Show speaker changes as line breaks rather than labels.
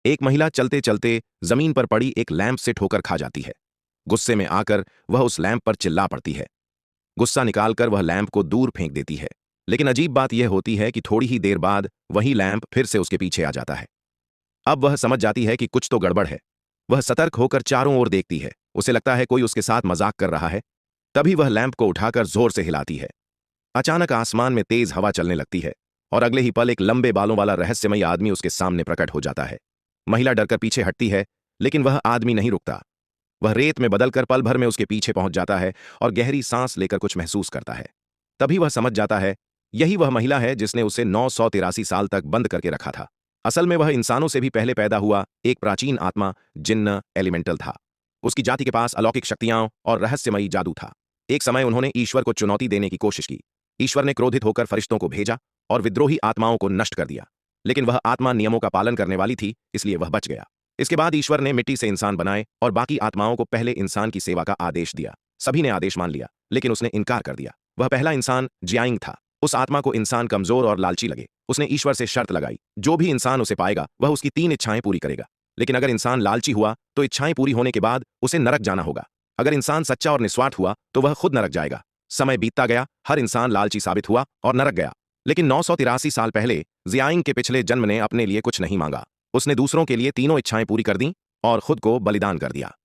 एक महिला चलते चलते जमीन पर पड़ी एक लैंप से ठोकर खा जाती है। गुस्से में आकर वह उस लैंप पर चिल्ला पड़ती है। गुस्सा निकालकर वह लैंप को दूर फेंक देती है। लेकिन अजीब बात यह होती है कि थोड़ी ही देर बाद वही लैंप फिर से उसके पीछे आ जाता है। अब वह समझ जाती है कि कुछ तो गड़बड़ है। वह सतर्क होकर चारों ओर देखती है। उसे लगता है कोई उसके साथ मजाक कर रहा है। तभी वह लैंप को उठाकर जोर से हिलाती है। अचानक आसमान में तेज हवा चलने लगती है और अगले ही पल एक लंबे बालों वाला रहस्यमयी आदमी उसके सामने प्रकट हो जाता है। महिला डरकर पीछे हटती है, लेकिन वह आदमी नहीं रुकता। वह रेत में बदलकर पल भर में उसके पीछे पहुंच जाता है और गहरी सांस लेकर कुछ महसूस करता है। तभी वह समझ जाता है, यही वह महिला है जिसने उसे 983 साल तक बंद करके रखा था। असल में वह इंसानों से भी पहले पैदा हुआ एक प्राचीन आत्मा, जिन्न एलिमेंटल था। उसकी जाति के पास अलौकिक शक्तियां और रहस्यमयी जादू था। एक समय उन्होंने ईश्वर को चुनौती देने की कोशिश की। ईश्वर ने क्रोधित होकर फरिश्तों को भेजा और विद्रोही आत्माओं को नष्ट कर दिया। लेकिन वह आत्मा नियमों का पालन करने वाली थी, इसलिए वह बच गया। इसके बाद ईश्वर ने मिट्टी से इंसान बनाए और बाकी आत्माओं को पहले इंसान की सेवा का आदेश दिया। सभी ने आदेश मान लिया, लेकिन उसने इनकार कर दिया। वह पहला इंसान जियांग था। उस आत्मा को इंसान कमजोर और लालची लगे। उसने ईश्वर से शर्त लगाई, जो भी इंसान उसे पाएगा वह उसकी 3 इच्छाएं पूरी करेगा। लेकिन अगर इंसान लालची हुआ तो इच्छाएं पूरी होने के बाद उसे नरक जाना होगा। अगर इंसान सच्चा और निस्वार्थ हुआ तो वह खुद नरक जाएगा। समय बीतता गया, हर इंसान लालची साबित हुआ और नरक गया। लेकिन 983 साल पहले जियांग के पिछले जन्म ने अपने लिए कुछ नहीं मांगा। उसने दूसरों के लिए तीनों इच्छाएं पूरी कर दी और खुद को बलिदान कर दिया।